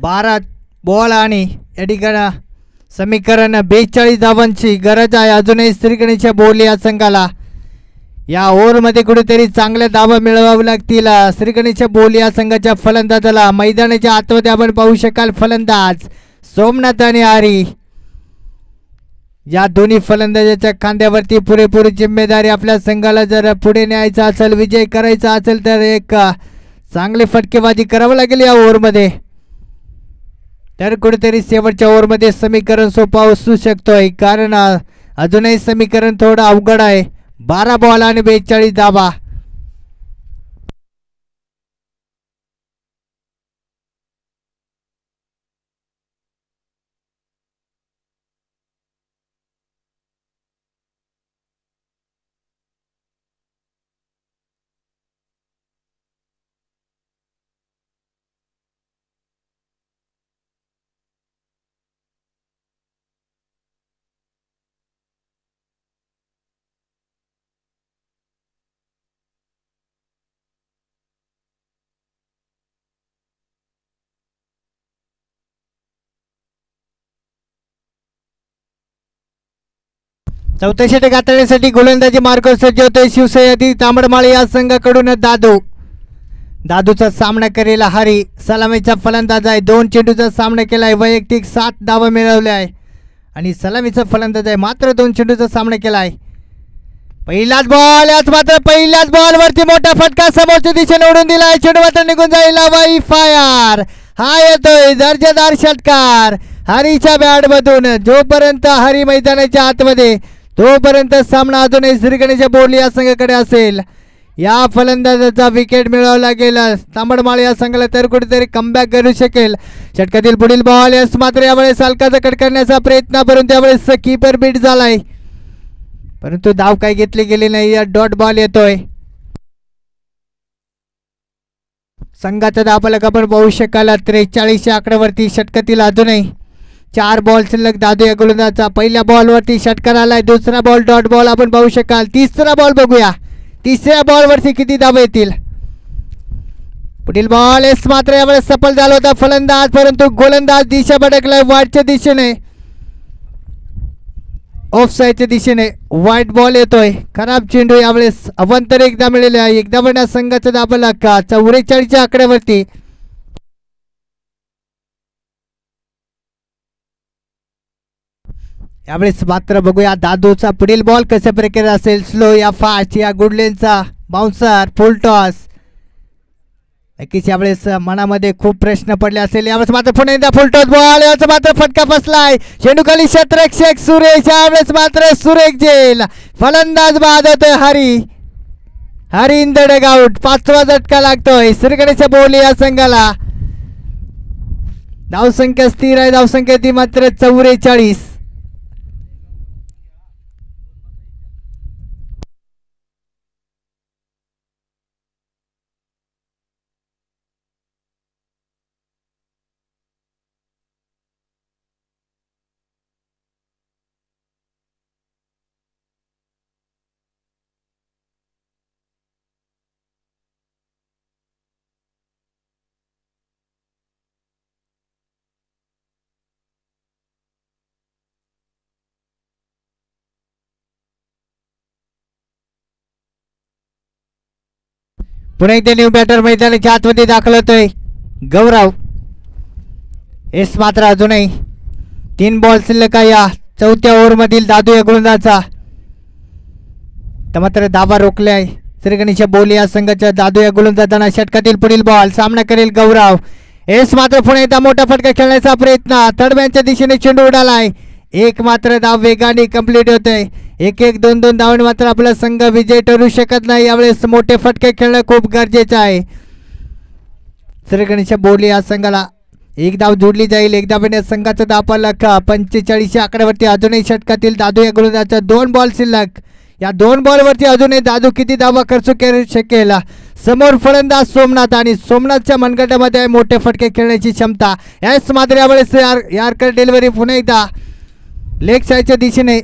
बारा बॉल आणि या ठिकाणी समीकरण 42 धावांची गरज आहे अजूनही श्रीगणेश बोर्ली या संघाला. या ओव्हरमध्ये कुठेतरी चांगल्या धावा मिळवाव्या लागतील श्रीगणेश बोर्ली या संघाच्या फलंदाजाला. मैदानाच्या आतमध्ये आपण पाहू शकाल फलंदाज सोमनाथ आणि हरी. या दोन्ही फलंदाजाच्या खांद्यावरती पुरेपूर जिम्मेदारी. आपल्या संघाला जर पुढे न्यायचा असेल विजय करायचा असेल तर एक चांगली फटकेबाजी करावी लागेल या ओव्हरमध्ये. तर कुठेतरी शेवटच्या ओव्हरमध्ये समीकरण सोपा असू शकतोय कारण अजूनही समीकरण थोडं अवघड आहे. 12 बॉल आणि 42 धावा. चौथ्या षटक गाठण्यासाठी गोलंदाजी मार्गावर सज्ज होते शिवसैनिक तांबडमाळी या संघाकडून दादूचा सामना करेल हरी. सलामीचा फलंदाज आहे. 2 चेंडूचा सामना केला आहे. वैयक्तिक 7 धावा मिळवल्या आहे आणि सलामीचा फलंदाज आहे मात्र 2 चेंडूचा सामना केला आहे. पहिलाच बॉल. याच मात्र पहिल्याच बॉलवरती मोठा फटका समोरच्या दिशेने उडून दिला आहे. चेंडू मात्र निघून जाईल. वाई फायर. हा येतोय दर्जेदार षटकार हरीच्या बॅटमधून. जोपर्यंत हरी मैदानाच्या आतमध्ये तोपर्यंत सामना अजूनही श्रीगणेश बोर्ली या संघाकडे असेल. या फलंदाजाचा विकेट मिळवला गेला तांबडमाळ या संघाला तर कुठेतरी कमबॅक करू शकेल. षटकातील पुढील बॉल यस मात्र यावेळेस हलकाचा कट करण्याचा प्रयत्न परंतु यावेळेस कीपर बीट झालाय परंतु धाव काही घेतली गेली नाही. या डॉट बॉल येतोय. संघाचा धावफलक आपण पाहू शकाल 43 आकड्यावरती. षटकातील अजूनही 4 बॉल शिल्लक दादू या गोलंदाजाचा. पहिल्या बॉलवरती षटकार आलाय, दुसरा बॉल डॉट बॉल आपण पाहू शकाल. तिसरा बॉल बघूया, तिसऱ्या बॉलवरती किती धाव येतील. पुढील बॉल एस मात्र यावेळेस सफल झाला होता फलंदाज, परंतु गोलंदाज दिशा भटकलाय वाईटच्या दिशेने, ऑफ साईडच्या दिशेने. वाईट बॉल येतोय, खराब चेंडू. यावेळेस अवंतर एकदा मिळेल आहे. एकदा बना संघाचा दाबला का 44च्या आकड्यावरती. यावेळेस मात्र बघूया दादूचा पुढील बॉल कशा प्रकारे असेल. स्लो या फास्ट या गुडलेनचा बाउन्सर फुल टॉस. नक्कीच यावेळेस मनामध्ये खूप प्रश्न पडले असेल. यावेळेस मात्र पुन्हा एकदा फुल टॉस बॉल, याचा मात्र फटका बसलाय. चेंडू खाली क्षेत्ररक्षक सुरेश, यावेळेस मात्र सुरेख जेल. फलंदाज बाद होतोय हरी इन द डगआउट. 5वा झटका लागतोय श्रीगणेश बोली या संघाला. धावसंख्या स्थिर आहे, धावसंख्या ती मात्र 44. पुन्हा एकदा न्यू बॅटर मैदानाच्या आतमध्ये दाखल होतोय गौरव. एस मात्र अजूनही 3 बॉल शिल्लक आहे या 4थ्या ओव्हरमधील दादू या गोलंदाजाचा. तर मात्र दाबा रोखले आहे श्रीगणेश बोली या संघाच्या. दादू या गोलंदाजांना षटकातील पुढील बॉल सामना करेल गौरव. एस मात्र पुन्हा एकदा मोठा फटका खेळण्याचा प्रयत्न, थर्डमॅनच्या दिशेने चेंडू उडालाय. एक मात्र धाव वेगाने कंप्लीट होतोय. 1-1 2-2 धावांनी मात्र आपला संघ विजय ठरू शकत नाही. यावेळेस मोठे फटके खेळणं खूप गरजेचं आहे. श्रीगणेश बोली या संघाला एक धाव जोडली जाईल. एकदा पण संघाचा धाव लखा 45च्या आकड्यावरती. अजूनही षटकातील दादू या गोलंदाजाचा 2 बॉल शिल्लक. या 2 बॉलवरती अजूनही दादू किती धावा खर्च करू शकेल. समोर फलंदाज सोमनाथ आणि सोमनाथच्या मनगटामध्ये मोठे फटके खेळण्याची क्षमता. याच मात्र यावेळेस यार्कर डिलिव्हरी पुन्हा एकदा लेग साईडच्या दिशेने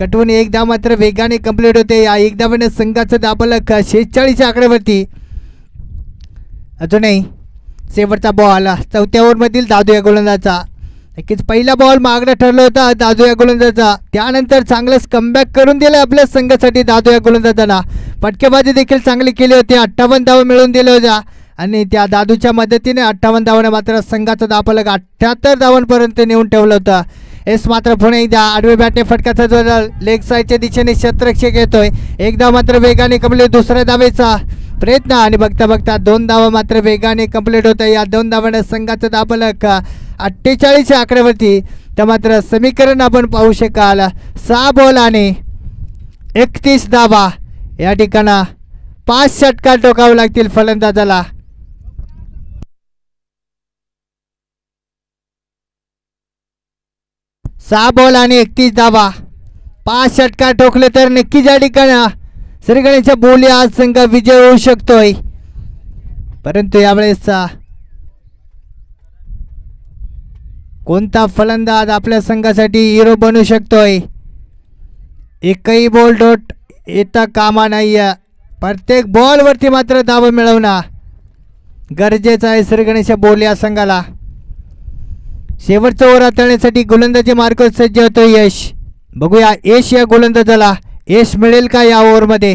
कटवून एक धाव मात्र वेगाने कंप्लीट होते. या एक धावाने संघाचं दाबलक 46च्या आकड्यावरती. अजूनही शेवटचा बॉल 4थ्या ओव्हरमधील दादू या गोलंदाजाचा. नक्कीच पहिला बॉल मागणं ठरलं होता दादू या गोलंदाजाचा, त्यानंतर चांगलंच कमबॅक करून दिलं आपल्या संघासाठी दादू या गोलंदाजांना. फटकेबाजी देखील चांगली केली होती, 58 धावा मिळवून दिल्या होत्या आणि त्या दादूच्या मदतीने 58 धावाने मात्र संघाचा दाबलक 78 धावांपर्यंत नेऊन ठेवलं होतं. एस मात्र पुन्हा एकदा आडवे बॅटने फटकाचा जोर लेग साईडच्या दिशेने क्षेत्ररक्षक येतोय. एकदा मात्र वेगाने कंप्लीट दुसऱ्या धावेचा प्रयत्न आणि बघता बघता 2 धावा मात्र वेगाने कंप्लीट होत आहे. या 2 धावाने संघाचा दाबलक 48च्या आकड्यावरती. तर मात्र समीकरण आपण पाहू शकाल 6 बॉल आणि 31 धावा. या ठिकाणा 5 षटकार टोकावे लागतील फलंदाजाला. सहा बॉल आणि 31 धावा, 5 षटकार ठोकले तर नक्कीच या ठिकाणी श्रीगणेश बोली आज संघ विजय होऊ शकतोय. परंतु यावेळेस कोणता फलंदाज आपल्या संघासाठी हिरो बनू शकतोय. एकही बॉल डॉट येता कामा नाही. प्रत्येक बॉलवरती मात्र धाव मिळवणं गरजेचं आहे श्रीगणेश बोली या संघाला. शेवटचा ओव्हर हाताळण्यासाठी गोलंदाजी मार्ग सज्ज होतो यश. बघूया यश या गोलंदाजाला यश मिळेल का या ओव्हरमध्ये.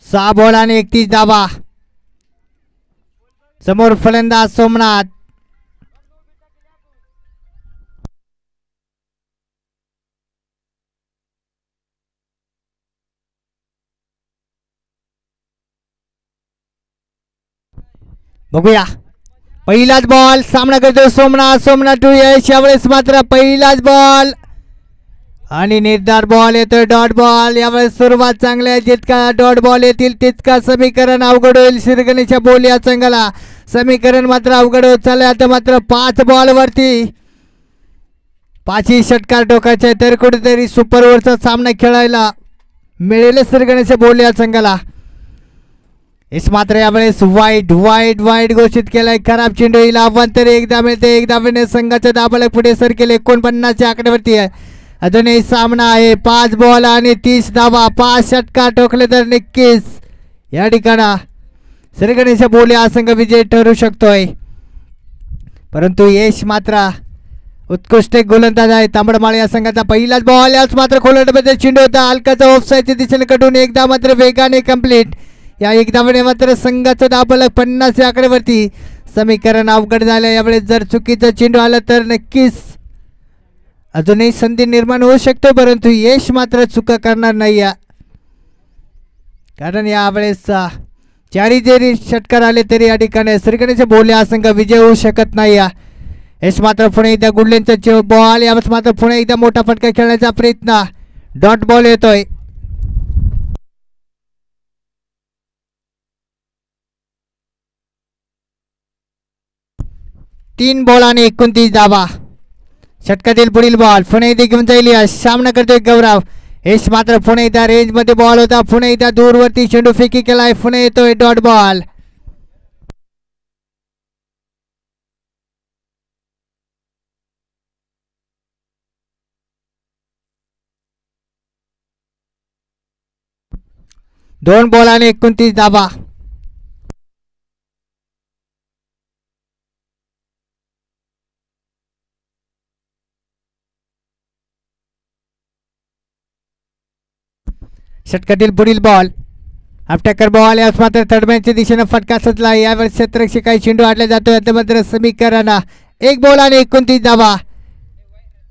सहा बॉल आणि 31 धावा. समोर फलंदाज सोमनाथ. बघूया पहिलाच बॉल सामना करतो सोमनाथ. सोमनाथ टू यश. यावेळेस मात्र पहिलाच बॉल आणि निर्धार बॉल येतोय डॉट बॉल. यावेळेस सुरुवात चांगली आहे. जितका डॉट बॉल येतील तितका समीकरण अवघड होईल श्रीगणेश बोली या संघाला. समीकरण मात्र अवघड होत चाललंय. आता मात्र 5 बॉलवरती पाचही षटकार टोकाचे तर कुठेतरी सुपर ओव्हरचा सामना खेळायला मिळेल श्रीगणेश बोले या संघाला. इस मात्र यावेळेस वाईट वाईट वाईट घोषित केलाय. खराब चेंडू येईल आव्हान तर एकदा मिळते. एकदा मिळणे संघाच्या दाबाला पुढे सर केले 49च्या आकड्यावरती आहे. अजूनही सामना आहे. 5 बॉल आणि 30 धावा. 5 षटकार टोकले तर नक्कीच या ठिकाणा श्रीगणेश बोले हा संघ विजय ठरू शकतोय. परंतु यश मात्र उत्कृष्ट गोलंदाज आहे. तांबडमाळ या संघाचा पहिलाच बॉल याच मात्र खोलंडमध्ये चेंडू होता. हलकाचा ऑफसाईडच्या दिशेने कटून एकदा मात्र वेगाने कंप्लीट. या एक धावेने मात्र संघाचं दाबलक 50 या आकड्यावरती. समीकरण अवघड झालं. यावेळेस जर चुकीचं चेंडू आलं तर नक्कीच अजूनही संधी निर्माण होऊ शकतो. परंतु यश मात्र चुका करणार नाही कारण यावेळेस चारी जरी षटकार आले तरी या ठिकाणी श्रीगणेश बोले हा संघ विजय होऊ शकत नाही. यश मात्र पुणे एकदा गुडलेंचा बॉल. यावेळेस मात्र पुणे एकदा मोठा फटका खेळण्याचा प्रयत्न. डॉट बॉल येतोय. तीन बॉल आणि 29 धावा. षटकातील पुढील बॉल पुणे एकदा घेऊन जाईल. सामना करतोय गौरव. यश मात्र पुणे एकदा रेंज मध्ये बॉल होता. पुणे एकदा दूरवरती चेंडू फेकी केलाय. पुणे येतोय डॉट बॉल. दोन बॉल आणि 29 धावा. षटकातील पुढील बॉल अपटॅकर बॉल. यास मात्र थर्डमॅनच्या दिशेने फटका सजला. यावेळेस क्षेत्ररक्षक काही चेंडू आडला जातोय. मात्र समीकरण 1 बॉल आणि 29 धावा.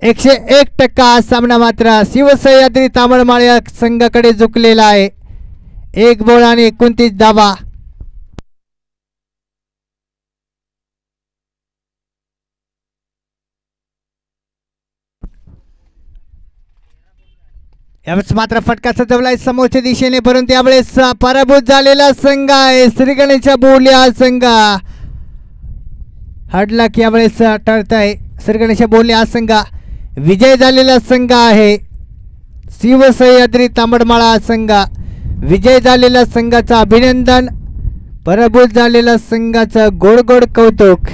101% सामना मात्र शिवसह्याद्री तांबडमाळ या संघाकडे झुकलेला आहे. 1 बॉल आणि 29 धावा. यावेळेस मात्र फटका सजवलाय समोरच्या दिशेने. परंतु यावेळेस पराभूत झालेला संघ आहे श्रीगणेश बोले हा संघ. हडला की यावेळेस ठरत आहे. श्रीगणेश बोले हा संघ विजय झालेला संघ आहे. शिवसह्याद्री तांबडमाळा हा संघ विजय झालेल्या संघाचं अभिनंदन. पराभूत झालेल्या संघाचं गोड गोड कौतुक.